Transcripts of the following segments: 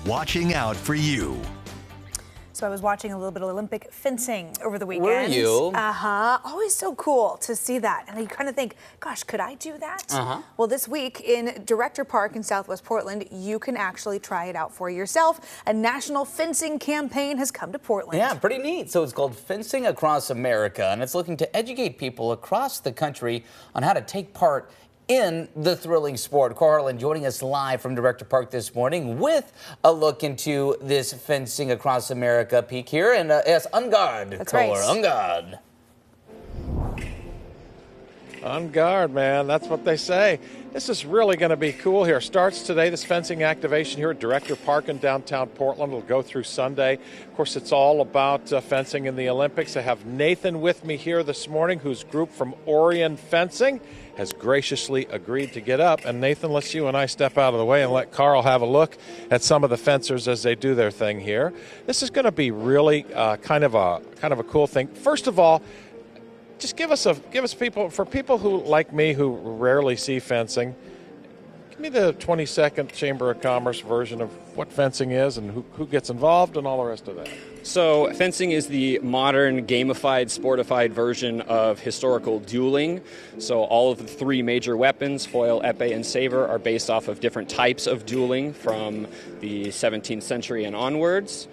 watching out for you. So I was watching a little bit of Olympic fencing over the weekend. Were you? Always so cool to see that. And you kind of think, gosh, could I do that? Well, this week in Director Park in Southwest Portland, you can actually try it out for yourself. A national fencing campaign has come to Portland. Yeah, pretty neat. So it's called Fencing Across America, and it's looking to educate people across the country on how to take part in the thrilling sport. Kohr joining us live from Director Park this morning with a look into this Fencing Across America peek here. And yes, on guard, That's Kohr, right. on guard. On guard, man. That's what they say. This is really going to be cool here. Starts today, this fencing activation here at Director Park in downtown Portland. It'll go through Sunday. Of course, it's all about fencing in the Olympics. I have Nathan with me here this morning, whose group from Orion Fencing has graciously agreed to get up. And Nathan, let's you and I step out of the way and let Carl have a look at some of the fencers as they do their thing here. This is going to be really kind of a cool thing. First of all, just give us people, for people who like me who rarely see fencing, give me the 20-second Chamber of Commerce version of what fencing is and who gets involved and all the rest of that. So fencing is the modern gamified, sportified version of historical dueling. So all of the three major weapons, foil, epee, and saber, are based off of different types of dueling from the 17th century and onwards.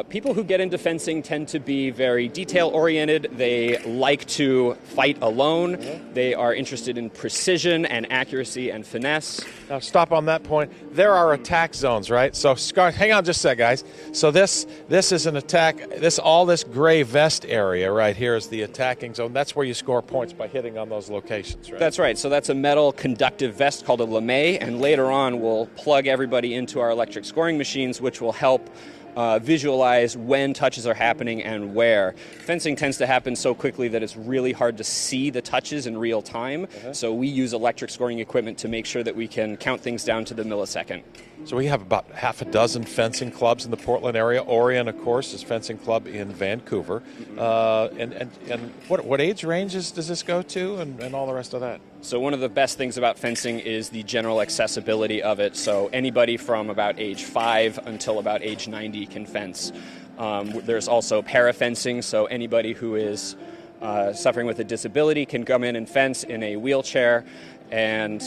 People who get into fencing tend to be very detail-oriented. They like to fight alone. They are interested in precision and accuracy and finesse. Now, stop on that point. There are attack zones, right? So, hang on just a sec, guys. So this is an attack. All this gray vest area right here is the attacking zone. That's where you score points by hitting on those locations, right? That's right. So that's a metal conductive vest called a lame, and later on we'll plug everybody into our electric scoring machines, which will help visualize when touches are happening and where. Fencing tends to happen so quickly that it's really hard to see the touches in real time. So we use electric scoring equipment to make sure that we can count things down to the millisecond. So we have about half a dozen fencing clubs in the Portland area. Orion, of course, is fencing club in Vancouver. And what age ranges does this go to and all the rest of that? So one of the best things about fencing is the general accessibility of it. So anybody from about age 5 until about age 90 can fence. There's also para-fencing, so anybody who is suffering with a disability can come in and fence in a wheelchair. And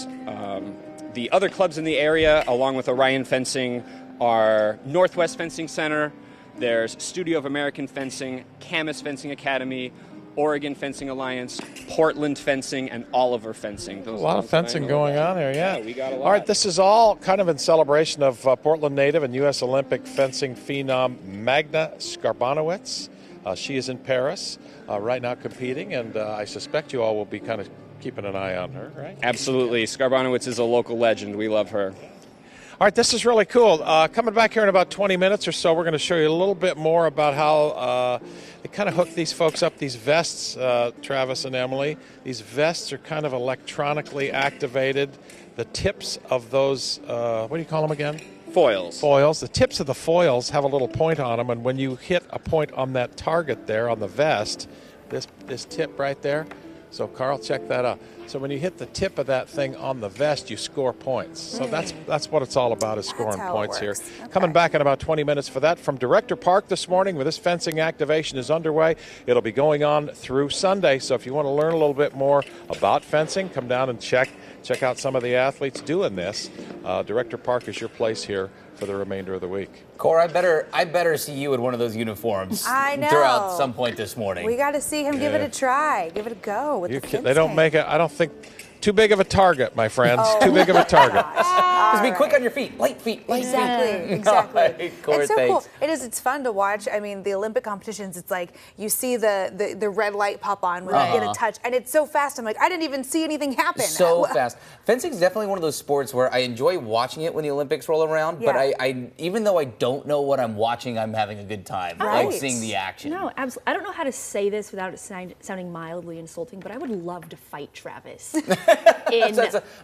the other clubs in the area, along with Orion Fencing, are Northwest Fencing Center, there's Studio of American Fencing, Camas Fencing Academy, Oregon Fencing Alliance, Portland Fencing, and Oliver Fencing. A lot of fencing going on here, yeah. We got a lot. All right, this is all kind of in celebration of Portland native and U.S. Olympic fencing phenom Magda Skarbanowicz. She is in Paris right now competing, and I suspect you all will be kind of keeping an eye on her, right? Absolutely. Skarbanowicz is a local legend. We love her. All right, this is really cool. Coming back here in about 20 minutes or so, we're going to show you a little bit more about how they kind of hook these folks up, these vests, Travis and Emily. These vests are kind of electronically activated. The tips of those, what do you call them again? Foils. Foils. The tips of the foils have a little point on them, and when you hit a point on that target there on the vest, this tip right there, so Carl, check that out. So when you hit the tip of that thing on the vest, you score points. So that's what it's all about, is scoring points here. Okay. Coming back in about 20 minutes for that from Director Park this morning, where this fencing activation is underway. It'll be going on through Sunday. So if you want to learn a little bit more about fencing, come down and check out some of the athletes doing this. Director Park is your place here for the remainder of the week. Kohr, I better see you in one of those uniforms I know. throughout some point this morning. We got to see him give it a try, give it a go with the fencing. They don't make it, I don't think, too big of a target, my friends. Too big of a target. Just be quick on your feet. Light feet. Exactly. Right, Kohr, It's so thanks. cool. It's fun to watch. I mean, the Olympic competitions, it's like you see the red light pop on when you get a touch, and it's so fast. I'm like, I didn't even see anything happen. So fast. Fencing is definitely one of those sports where I enjoy watching it when the Olympics roll around, but I even though I don't know what I'm watching, I'm having a good time. Right. Like seeing the action. No, absolutely. I don't know how to say this without it sounding mildly insulting, but I would love to fight Travis.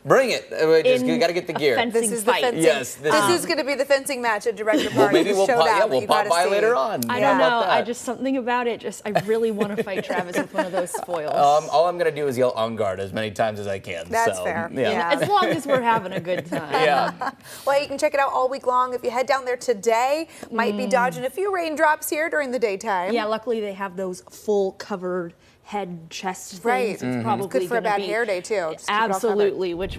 Bring it. You got to get the gear. This is the fencing. Yes, this is going to be the fencing match at Director Park. Maybe we'll pop by later on. I don't know. I just something about it. I really want to fight Travis with one of those spoils. All I'm going to do is yell "on guard" as many times as I can. That's fair. Yeah. As long as we're having a good time. Yeah. Well, you can check it out all week long. If you head down there today, might be dodging a few raindrops here during the daytime. Yeah. Luckily, they have those full covered head chest things. Right. It's probably good for a bad hair day too. Absolutely. Which